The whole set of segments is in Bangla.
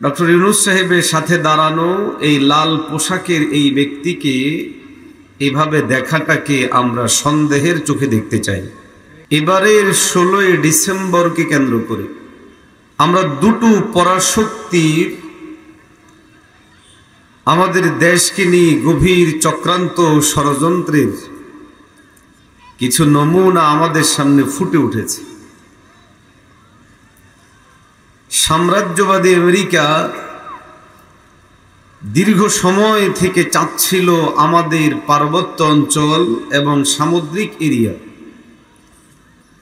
ডক্টর ইউনূস সাহেবের সাথে দাঁড়ানো এই লাল পোশাকের এই ব্যক্তিকে এভাবে দেখাটাকে আমরা সন্দেহের চোখে দেখতে চাই। এবারের 16ই ডিসেম্বরকে কেন্দ্র করে আমরা দুটো পরাশক্তির আমাদের দেশকে নিয়ে গভীর চক্রান্ত ষড়যন্ত্রের কিছু নমুনা আমাদের সামনে ফুটে উঠেছে। সাম্রাজ্যবাদী আমেরিকা দীর্ঘ সময় থেকে চাচ্ছিল আমাদের পার্বত্য অঞ্চল এবং সামুদ্রিক এরিয়া,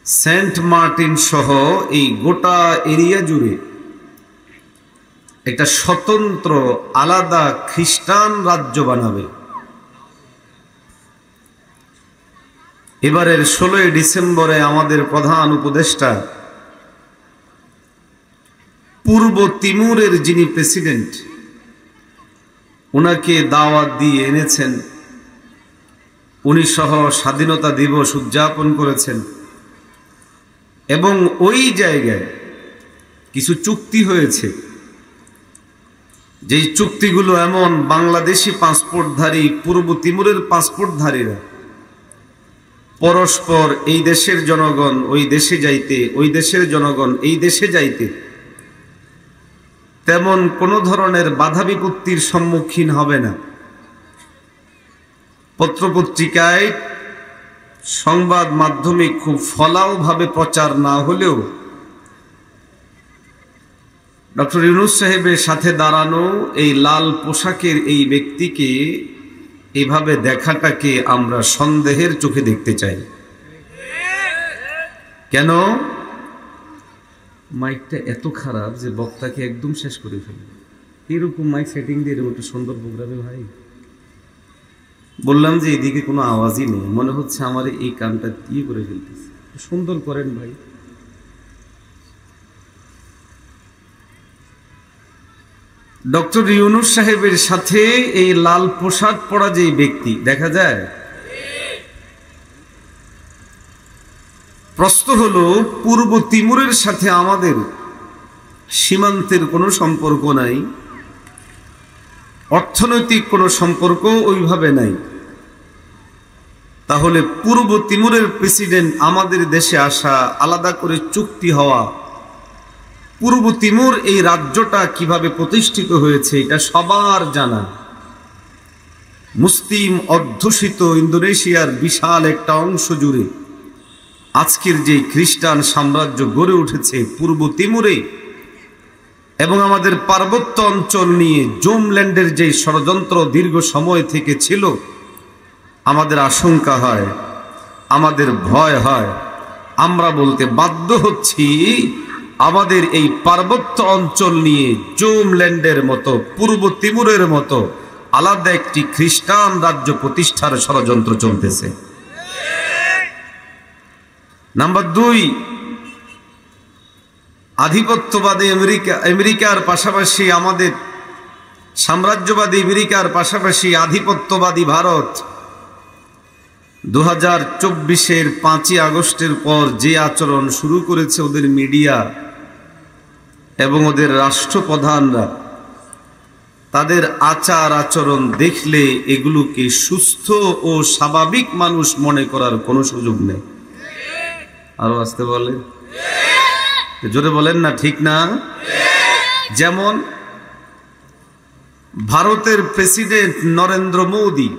সেন্ট মার্টিন সহ এই গোটা এরিয়া জুড়ে একটা স্বতন্ত্র আলাদা খ্রিস্টান রাজ্য বানাবে। এবারের 16ই ডিসেম্বরে আমাদের প্রধান উপদেষ্টা পূর্ব তিমুরের যিনি প্রেসিডেন্ট, ওনাকে দাওয়াত দিয়ে এনেছেন। উনি সহ স্বাধীনতা দিবস উদযাপন করেছেন এবং ওই জায়গায় কিছু চুক্তি হয়েছে, যেই চুক্তিগুলো এমন বাংলাদেশি পাসপোর্টধারী পূর্ব তিমুরের পাসপোর্টধারীরা পরস্পর এই দেশের জনগণ ওই দেশে যাইতে, ওই দেশের জনগণ এই দেশে যাইতে তেমন কোনো ধরনের বাধা বিপত্তির সম্মুখীন হবে না। পত্রপত্রিকায়, সংবাদ মাধ্যমে খুব ফলাওভাবে প্রচার না হলেও ডক্টর ইউনূস সাহেবের সাথে দাঁড়ানো এই লাল পোশাকের এই ব্যক্তিকে এভাবে দেখাটাকে আমরা সন্দেহের চোখে দেখতে চাই। কেন? মাইকটা এত খারাপ যে বক্তাকে একদম শেষ করে ফেলবে। এরকম মাইক সেটিং দিয়ে এরকম একটু সুন্দর প্রোগ্রামে ভাই বললাম যে এদিকে কোনো আওয়াজই নেই, মনে হচ্ছে আমার এই কানটা দিয়ে করে ফেলতেছে। সুন্দর করেন ভাই। ডক্টর ইউনূস সাহেবের সাথে এই লাল পোশাক পরা যে ব্যক্তি দেখা যায়, প্রশ্ন হলো পূর্ব তিমুরের সাথে আমাদের সীমান্তের কোনো সম্পর্ক নাই, অর্থনৈতিক কোনো সম্পর্ক ওইভাবে নাই। তাহলে পূর্ব তিমুরের প্রেসিডেন্ট আমাদের দেশে আসা, আলাদা করে চুক্তি হওয়া, পূর্ব তিমুর এই রাজ্যটা কিভাবে প্রতিষ্ঠিত হয়েছে এটা সবার জানা। মুসলিম অধ্যুষিত ইন্দোনেশিয়ার বিশাল একটা অংশ জুড়ে আজকের যে খ্রিস্টান সাম্রাজ্য গড়ে উঠেছে পূর্ব তিমুরে, এবং আমাদের পার্বত্য অঞ্চল নিয়ে জুমল্যান্ডের যে ষড়যন্ত্র দীর্ঘ সময় থেকে ছিল, আমাদের আশঙ্কা হয়, আমাদের ভয় হয়, আমরা বলতে বাধ্য হচ্ছি আমাদের এই পার্বত্য অঞ্চল নিয়ে জুমল্যান্ডের মতো, পূর্ব তিমুরের মতো আলাদা একটি খ্রিস্টান রাজ্য প্রতিষ্ঠার ষড়যন্ত্র চলতেছে। নাম্বার 2, আধিপত্যবাদী আমেরিকার পাশাপাশি আমাদের সাম্রাজ্যবাদী আমেরিকার পাশাপাশি আধিপত্যবাদী ভারত 2024-এর 5ই আগস্টের পর যে আচরণ শুরু করেছে ওদের মিডিয়া এবং ওদের রাষ্ট্রপ্রধানরা, তাদের আচার আচরণ দেখলে এগুলোকে সুস্থ ও স্বাভাবিক মানুষ মনে করার কোনো সুযোগ নেই। আরো আসতে বলেন, জোরে বলেন না, ঠিক না? যেমন ভারতের প্রেসিডেন্ট নরেন্দ্র মোদি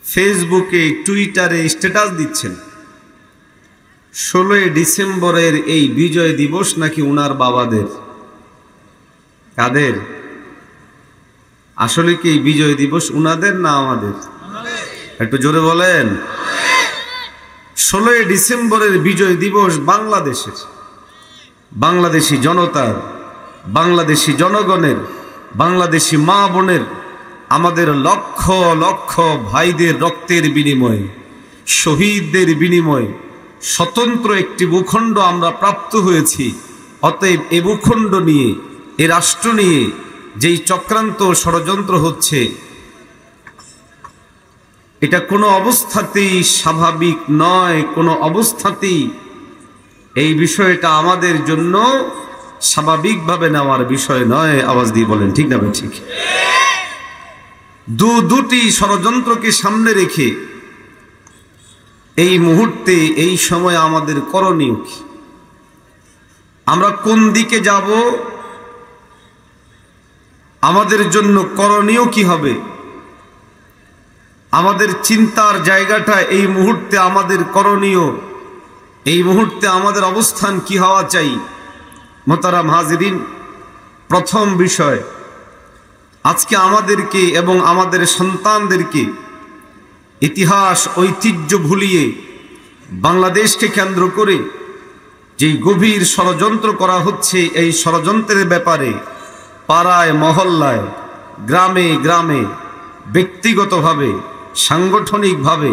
ফেসবুকে, টুইটারে স্ট্যাটাস দিচ্ছেন 16ই ডিসেম্বরের এই বিজয় দিবস নাকি উনার বাবাদের। কাদের? আসলে কি এই বিজয় দিবস উনাদের না আমাদের? একটু জোরে বলেন। 16ই ডিসেম্বরের বিজয় দিবস বাংলাদেশের, বাংলাদেশি জনতার, বাংলাদেশি জনগণের, বাংলাদেশি মা বোনের, আমাদের লক্ষ লক্ষ ভাইদের রক্তের বিনিময়ে, শহীদদের বিনিময়ে স্বতন্ত্র একটি ভূখণ্ড আমরা প্রাপ্ত হয়েছি। অতএব এ ভূখণ্ড নিয়ে, এ রাষ্ট্র নিয়ে যেই চক্রান্ত ষড়যন্ত্র হচ্ছে, এটা কোনো অবস্থাতেই স্বাভাবিক নয়, কোনো অবস্থাতেই এই বিষয়টা আমাদের জন্য স্বাভাবিকভাবে নেওয়ার বিষয় নয়। আওয়াজ দিয়ে বলেন ঠিক না ঠিক? দুটি ষড়যন্ত্রকে সামনে রেখে এই মুহূর্তে এই সময় আমাদের করণীয় কি? আমরা কোন দিকে যাব? আমাদের জন্য করণীয় কি হবে? আমাদের চিন্তার জায়গাটা এই মুহূর্তে, আমাদের করণীয় এই মুহূর্তে আমাদের অবস্থান কি হওয়া চাই? মোহতারাম হাজিরিন, প্রথম বিষয়, আজকে আমাদেরকে এবং আমাদের সন্তানদেরকে ইতিহাস ঐতিহ্য ভুলিয়ে বাংলাদেশকে কেন্দ্র করে যেই গভীর ষড়যন্ত্র করা হচ্ছে, এই ষড়যন্ত্রের ব্যাপারে পাড়ায় মহল্লায়, গ্রামে গ্রামে, ব্যক্তিগতভাবে, সাংগঠনিকভাবে,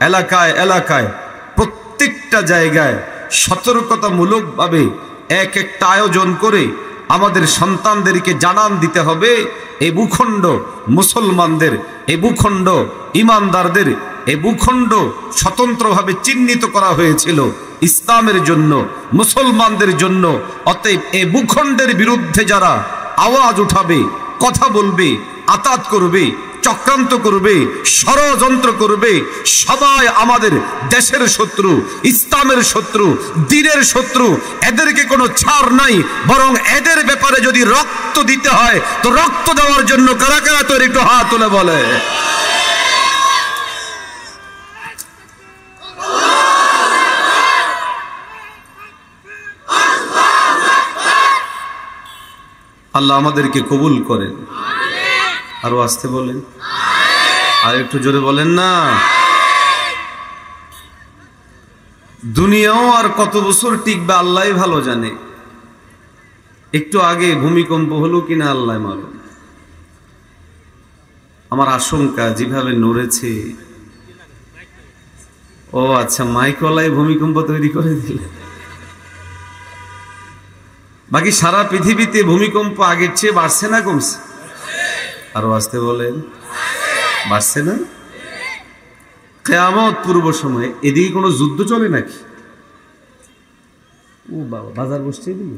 এলাকায় এলাকায়, প্রত্যেকটা জায়গায় সতর্কতামূলকভাবে এক একটা আয়োজন করে আমাদের সন্তানদেরকে জানান দিতে হবে, এই ভূখণ্ড মুসলমানদের, এই ভূখণ্ড ইমানদারদের, এই ভূখণ্ড স্বতন্ত্রভাবে চিহ্নিত করা হয়েছিল ইসলামের জন্য, মুসলমানদের জন্য। অতএব এই ভূখণ্ডের বিরুদ্ধে যারা আওয়াজ উঠাবে, কথা বলবে, আতাত করবে, চক্রান্ত করবে, ষড়যন্ত্র করবে, সবাই আমাদের দেশের শত্রু, ইসলামের শত্রু, দ্বীনের শত্রু। এদেরকে কোনো ছাড় নাই, বরং এদের ব্যাপারে যদি রক্ত দিতে হয় তো রক্ত দেওয়ার জন্য কারা কারা তৈরি, একটু হাত তুলে বলে। আল্লাহ আমাদেরকে কবুল করেন। আরো আসতে বলেন, আর একটু জোরে বলেন না। দুনিয়াও আর কত বছর টিকবে আল্লাহই ভালো জানে। একটু আগে ভূমিকম্প হলো কিনা আল্লাহ মালুম। আমার আশঙ্কা যেভাবে নড়েছে, ও আচ্ছা, মাইকওয়ালাই ভূমিকম্প তৈরি করে দিলে। বাকি সারা পৃথিবীতে ভূমিকম্প আগের চেয়ে বাড়ছে না কমছে? আরো আসতে বলেন, বাড়ছে না? কিয়ামত পূর্ব সময়ে এদিকে কোনো যুদ্ধ চলে নাকি? ও বাবা, বাজার বসছে দিল।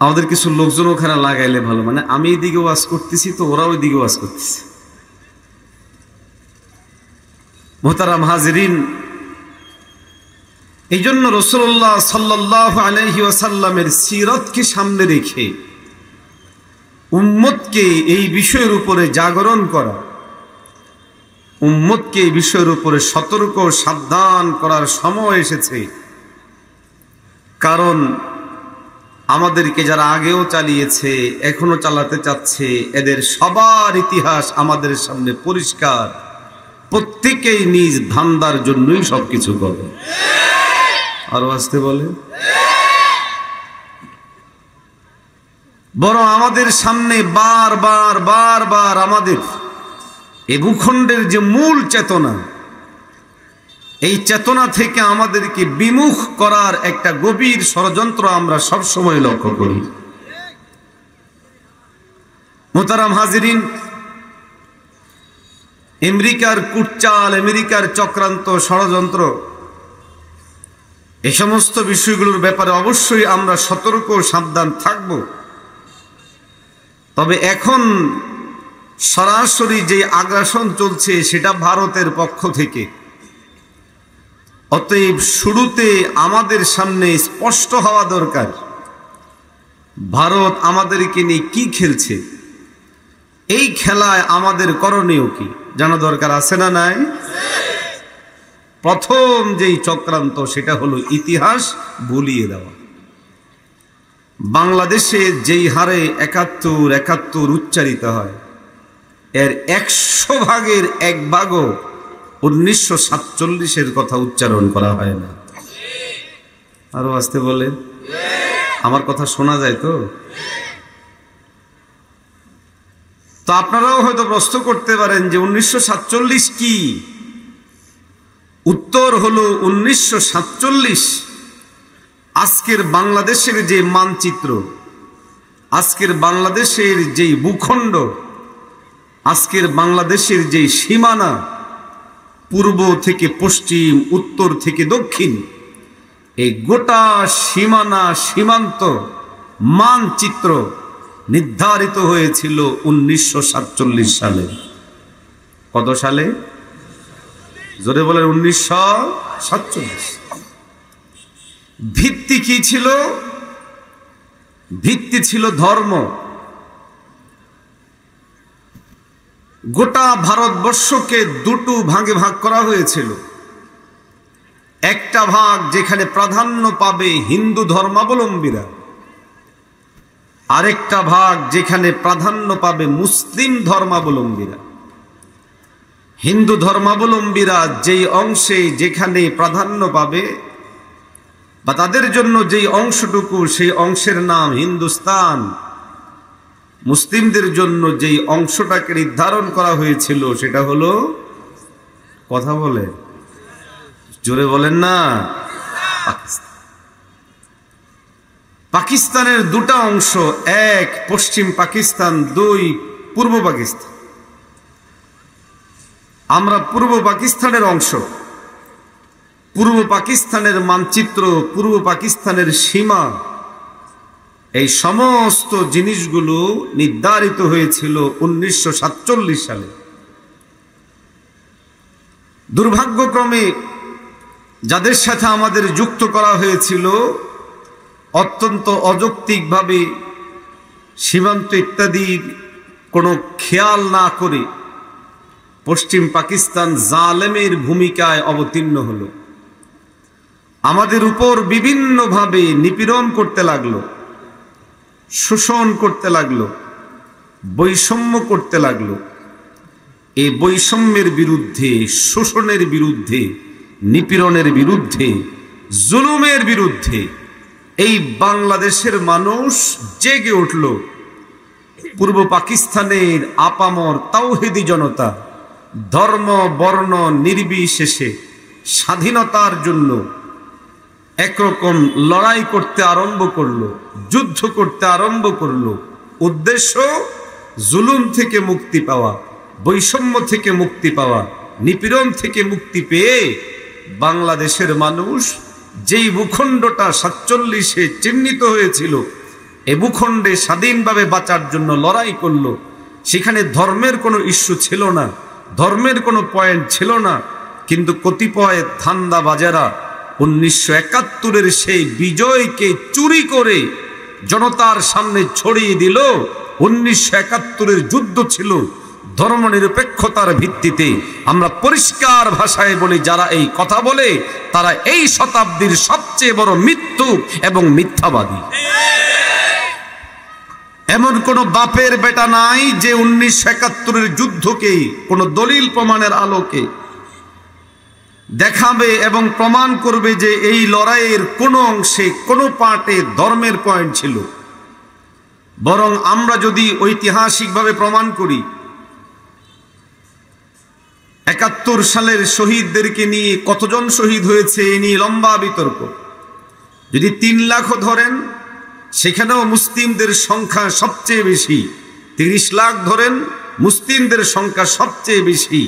আমাদের কিছু লোকজন ওখানে লাগাইলে ভালো, মানে আমি এদিকে ওয়াজ করতেছি তো ওরাও ওইদিকে ওয়াজ করতেছে। মুহতারাম হাজিরিন, এই জন্য রাসূলুল্লাহ সাল্লাল্লাহু আলাইহি ওয়াসাল্লামের সিরাতকে সামনে রেখে উম্মতকে এই বিষয়ের উপরে জাগরণ করা, উম্মতকে এই বিষয়ের উপরে সতর্ক সাবধান করার সময় এসেছে। কারণ আমাদেরকে যারা আগেও চালিয়েছে, এখনো চালাতে চাচ্ছে, এদের সবার ইতিহাস আমাদের সামনে পরিষ্কার। প্রত্যেকেই নিজ ধান্দার জন্যই সবকিছু করে। আরো আসতে বলে, বরং আমাদের সামনে বারবার বারবার আমাদের এই ভূখণ্ডের যে মূল চেতনা, এই চেতনা থেকে আমাদেরকে বিমুখ করার একটা গভীর ষড়যন্ত্র আমরা সবসময় লক্ষ্য করি। মুহতারাম হাজিরিন, আমেরিকার কুটচাল, আমেরিকার চক্রান্ত, ষড়যন্ত্র, এই সমস্ত বিষয়গুলোর ব্যাপারে অবশ্যই আমরা সতর্ক সাবধান থাকব। তবে এখন সরাসরি যে আগ্রাসন চলছে সেটা ভারতের পক্ষ থেকে। অতএব শুরুতে আমাদের সামনে স্পষ্ট হওয়া দরকার, ভারত আমাদেরকে নিয়ে কি খেলছে, এই খেলায় আমাদের করণীয় কি জানা দরকার আছে না নাই? প্রথম যেই চক্রান্ত সেটা হলো ইতিহাস ভুলিয়ে দেওয়া। বাংলাদেশে যেই হারে ৭১ উচ্চারিত হয়, এর ১০০ ভাগের ১ ভাগও ১৯৪৭-এর কথা উচ্চারণ করা হয় না। আরো আসতে বলে, আমার কথা শোনা যায় তো? তো আপনারাও হয়তো প্রশ্ন করতে পারেন যে ১৯৪৭ কি? উত্তর হলো ১৯৪৭ আজকের বাংলাদেশের যে মানচিত্র, আজকের বাংলাদেশের যেই ভূখণ্ড, আজকের বাংলাদেশের যেই সীমানা, পূর্ব থেকে পশ্চিম, উত্তর থেকে দক্ষিণ, এই গোটা সীমানা সীমান্ত মানচিত্র নির্ধারিত হয়েছিল 1947 সালে। কত সালে? জোরে বলেন 1947। ভিত্তি কি ছিল? ভিত্তি ছিল ধর্ম। গোটা ভারতবর্ষকে দুটো ভাগে ভাগ করা হয়েছিল। একটা ভাগ যেখানে প্রাধান্য পাবে হিন্দু ধর্মাবলম্বীরা, আরেকটা ভাগ যেখানে প্রাধান্য পাবে মুসলিম ধর্মাবলম্বীরা। হিন্দু ধর্মাবলম্বীরা যেই অংশে যেখানে প্রাধান্য পাবে বা তাদের জন্য যেই অংশটুকু, সেই অংশের নাম হিন্দুস্তান। মুসলিমদের জন্য যেই অংশটাকে নির্ধারণ করা হয়েছিল সেটা হলো, কথা বলে জোরে বলেন না, পাকিস্তানের দুটা অংশ, এক পশ্চিম পাকিস্তান, দুই পূর্ব পাকিস্তান। আমরা পূর্ব পাকিস্তানের অংশ। পূর্ব পাকিস্তানের মানচিত্র, পূর্ব পাকিস্তানের সীমা, এই সমস্ত জিনিসগুলো নির্ধারিত হয়েছিল 1947 সালে। দুর্ভাগ্যক্রমে যাদের সাথে আমাদের যুক্ত করা হয়েছিল অত্যন্ত অযৌক্তিকভাবে সীমান্ত ইত্যাদির কোনো খেয়াল না করে পশ্চিম পাকিস্তান জালেমের ভূমিকায় অবতীর্ণ হলো। আমাদের উপর বিভিন্নভাবে নিপীড়ন করতে লাগলো, শোষণ করতে লাগলো, বৈষম্য করতে লাগলো। এই বৈষম্যের বিরুদ্ধে, শোষণের বিরুদ্ধে, নিপীড়নের বিরুদ্ধে, জুলুমের বিরুদ্ধে এই বাংলাদেশের মানুষ জেগে উঠল। পূর্ব পাকিস্তানের আপামর তাওহিদি জনতা ধর্ম বর্ণ নির্বিশেষে স্বাধীনতার জন্য একরকম লড়াই করতে আরম্ভ করলো, যুদ্ধ করতে আরম্ভ করলো। উদ্দেশ্য জুলুম থেকে মুক্তি পাওয়া, বৈষম্য থেকে মুক্তি পাওয়া, নিপীড়ন থেকে মুক্তি পেয়ে বাংলাদেশের মানুষ যেই ভূখণ্ডটা 47-এ চিহ্নিত হয়েছিল, এ ভূখণ্ডে স্বাধীনভাবে বাঁচার জন্য লড়াই করলো। সেখানে ধর্মের কোনো ইস্যু ছিল না, ধর্মের কোনো পয়েন্ট ছিল না। কিন্তু কতিপয় ধান্দাবাজেরা 1971-এর সেই বিজয়কে চুরি করে জনতার সামনে ছড়িয়ে দিল। 1971-এর যুদ্ধ ছিল ধর্মনিরপেক্ষতার ভিত্তিতে। আমরা পরিষ্কার ভাষায় বলি, যারা এই কথা বলে তারা এই শতাব্দীর সবচেয়ে বড় মিথ্যুক এবং মিথ্যাবাদী। এমন কোন বাপের বেটা নাই যে 1971-এর যুদ্ধকে কোন দলিল প্রমাণের আলোকে দেখাবে এবং প্রমাণ করবে যে এই লড়াইয়ের কোন অংশে, কোন পার্টে ধর্মের পয়েন্ট ছিল। বরং আমরা যদি ঐতিহাসিকভাবে প্রমাণ করি, 71 সালের শহীদদেরকে নিয়ে কতজন শহীদ হয়েছে এ নিয়ে লম্বা বিতর্ক। যদি 3 লাখও ধরেন, সেখানেও মুসলিমদের সংখ্যা সবচেয়ে বেশি। 30 লাখ ধরেন, মুসলিমদের সংখ্যা সবচেয়ে বেশি।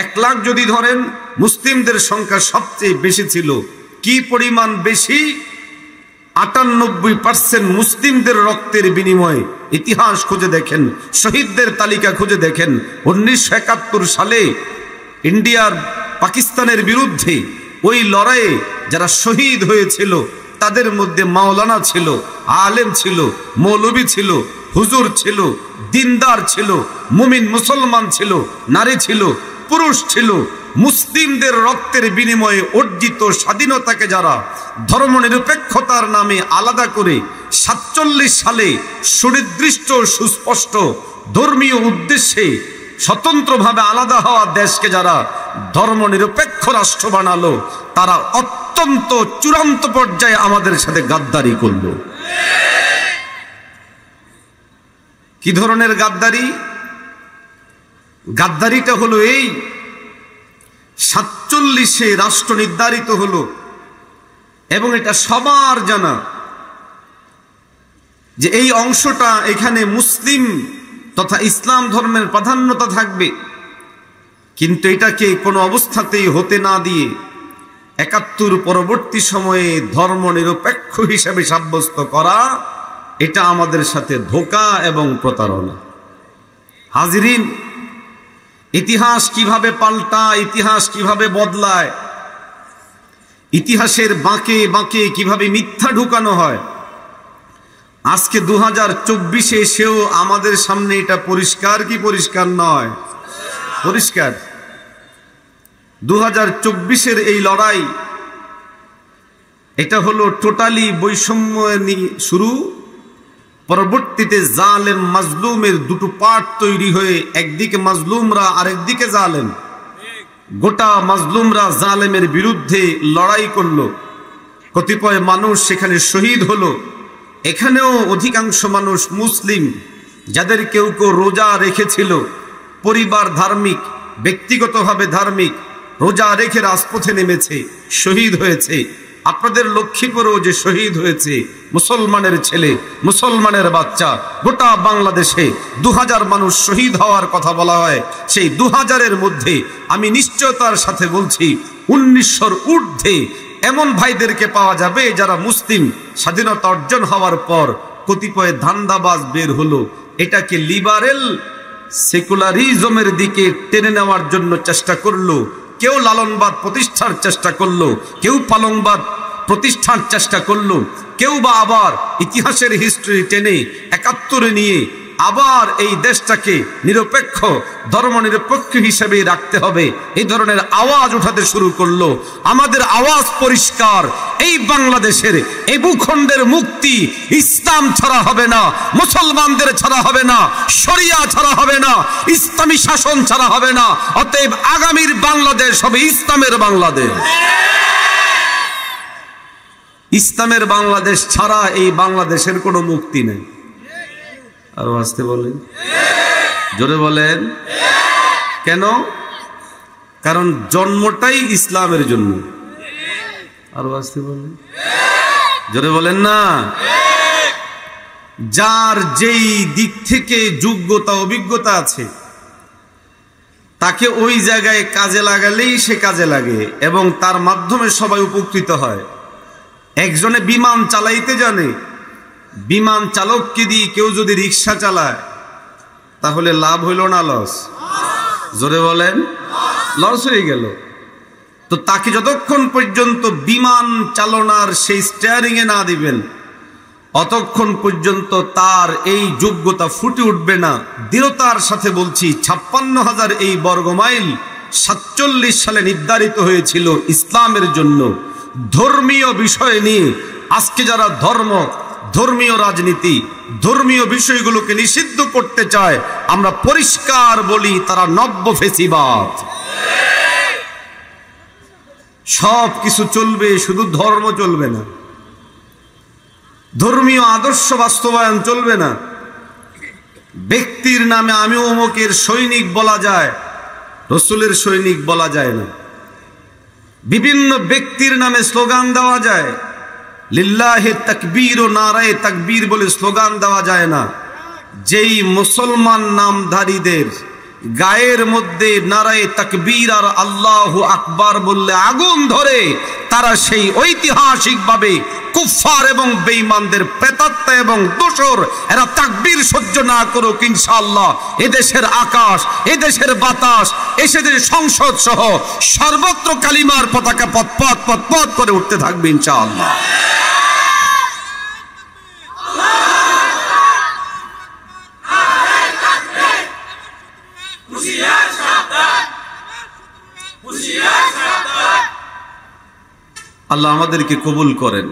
1 লাখ যদি ধরেন, মুসলিমদের সংখ্যা সবচেয়ে বেশি ছিল। কি পরিমাণ বেশি? 98% মুসলিমদের রক্তের বিনিময়ে। ইতিহাস খুঁজে দেখেন, শহীদদের তালিকা খুঁজে দেখেন। 1971 সালে ইন্ডিয়ার পাকিস্তানের বিরুদ্ধে ওই লড়াইয়ে যারা শহীদ হয়েছিল তাদের মধ্যে মাওলানা ছিল, আলেম ছিল, মৌলবী ছিল, হুজুর ছিল, দিনদার ছিল, মুমিন মুসলমান ছিল, নারী ছিল, পুরুষ ছিল। মুসলিমদের রক্তের বিনিময়ে অর্জিত স্বাধীনতাকে যারা ধর্মনিরপেক্ষতার নামে আলাদা করে 47 সালে সুনির্দিষ্ট সুস্পষ্ট ধর্মীয় উদ্দেশ্যে স্বতন্ত্রভাবে আলাদা হওয়া দেশকে যারা ধর্মনিরপেক্ষ রাষ্ট্র বানালো, তারা অত্যন্ত চূড়ান্ত পর্যায়ে আমাদের সাথে গাদ্দারি করলো। কি ধরনের গাদ্দারি? গাদ্দারিটা হলো এই, 47-এ রাষ্ট্র নির্ধারিত হলো এবং এটা সবার জানা যে এই অংশটা, এখানে মুসলিম তথা ইসলাম ধর্মের প্রাধান্যতা থাকবে। কিন্তু এটাকে কোনো অবস্থাতেই হতে না দিয়ে ৭১ পরবর্তী সময়ে ধর্মনিরপেক্ষ হিসেবে সাব্যস্ত করা, এটা আমাদের সাথে ধোঁকা এবং প্রতারণা। হাজিরিন, ইতিহাস কিভাবে পাল্টায়, ইতিহাস কিভাবে বদলায়, ইতিহাসের বাঁকে বাঁকে কিভাবে মিথ্যা ঢুকানো হয়, আজকে 2024-এ এসেও আমাদের সামনে এটা পরিষ্কার কি পরিষ্কার নয়? পরিষ্কার। 2024-এর এই লড়াই, এটা হলো টোটালি বৈষম্য শুরু, পরবর্তীতে জালেম মাজলুমের দুটো পার্ট তৈরি হয়ে একদিকে মাজলুমরা আরেকদিকে জালেম, গোটা মাজলুমরা জালেমের বিরুদ্ধে লড়াই করলো, কতিপয় মানুষ সেখানে শহীদ হলো। এখানেও অধিকাংশ মানুষ মুসলিম, যাদের কেউ কেউ রোজা রেখেছিল, পরিবার ধার্মিক, ব্যক্তিগতভাবে ধার্মিক, রোজা রেখে রাজপথে নেমেছে, শহীদ হয়েছে। আপনাদের লক্ষ্মীপুরেও যে শহীদ হয়েছে মুসলমানের ছেলে, মুসলমানের বাচ্চা, গোটা বাংলাদেশে 2000 মানুষ শহীদ হওয়ার কথা বলা হয়। সেই 2000-এর মধ্যে আমি নিশ্চয়তার সাথে বলছি 1900-র ঊর্ধ্বে এমন ভাইদেরকে পাওয়া যাবে যারা মুসলিম স্বাধীনতা অর্জন হওয়ার পর কতিপয় ধান্দাবাজ বের হলো, এটাকে লিবারেল সেকুলারিজমের দিকে টেনে নেওয়ার জন্য চেষ্টা করলো। কেউ লালনবাদ প্রতিষ্ঠার চেষ্টা করলো, কেউ পালংবাদ প্রতিষ্ঠার চেষ্টা করলো, কেউ বা আবার ইতিহাসের হিস্ট্রি টেনে 71-এ নিয়ে আবার এই দেশটাকে নিরপেক্ষ, ধর্মনিরপেক্ষ হিসেবে রাখতে হবে, এই ধরনের আওয়াজ উঠাতে শুরু করলো। আমাদের আওয়াজ পরিষ্কার, এই বাংলাদেশের এই ভূখণ্ডের মুক্তি ইসলাম ছাড়া হবে না, মুসলমানদের ছাড়া হবে না, শরিয়া ছাড়া হবে না, ইসলামী শাসন ছাড়া হবে না। অতএব আগামীর বাংলাদেশ হবে ইসলামের বাংলাদেশ। ইসলামের বাংলাদেশ ছাড়া এই বাংলাদেশের কোনো মুক্তি নেই। আরো আসতে বলেন, জোরে বলেন। কেন? কারণ জন্মটাই ইসলামের জন্য। আরো আসতে বলেন, জোরে বলেন না। যার যেই দিক থেকে যোগ্যতা অভিজ্ঞতা আছে তাকে ওই জায়গায় কাজে লাগালেই সে কাজে লাগে এবং তার মাধ্যমে সবাই উপকৃত হয়। একজনে বিমান চালাইতে জানে, বিমান চালককে দিয়ে কেউ যদি রিক্সা চালায় তাহলে লাভ হইল না লস? জোরে বলেন, লস হয়ে গেল। তো তাকে যতক্ষণ পর্যন্ত বিমান চালনার সেই স্টিয়ারিং এ না দিবেন অতক্ষণ পর্যন্ত তার এই যোগ্যতা ফুটে উঠবে না। দৃঢ়তার সাথে বলছি, 56,000 এই বর্গমাইল 47 সালে নির্ধারিত হয়েছিল ইসলামের জন্য। ধর্মীয় বিষয় নিয়ে আজকে যারা ধর্মীয় রাজনীতি, ধর্মীয় বিষয়গুলোকে নিষিদ্ধ করতে চায়, আমরা পরিষ্কার বলি তারা নব্য ফেসিবাদ। সব কিছু চলবে, শুধু ধর্ম চলবে না, ধর্মীয় আদর্শ বাস্তবায়ন চলবে না। ব্যক্তির নামে আমি অমুকের সৈনিক বলা যায়, রসুলের সৈনিক বলা যায় না। বিভিন্ন ব্যক্তির নামে স্লোগান দেওয়া যায়, লিল্লাহে তাকবীর ও নারায়ে তাকবীর বলে স্লোগান দেওয়া যায় না। যেই মুসলমান নামধারীদের গায়ের মধ্যে নারায়ে তাকবীর আর আল্লাহু আকবার বললে আগুন ধরে, তারা সেই ঐতিহাসিকভাবে কুফফার এবং বেঈমানদের প্রেতাত্মা এবং দোসর। এরা তাকবীর সহ্য না করুক, ইনশাআল্লাহ এদেশের আকাশ, এদেশের বাতাস, এদেশের সংসদ সহ সর্বত্র কালিমার পতাকা পথ পথ করে উঠতে থাকবে ইনশাআল্লাহ। আল্লাহ আমাদেরকে কবুল করেন।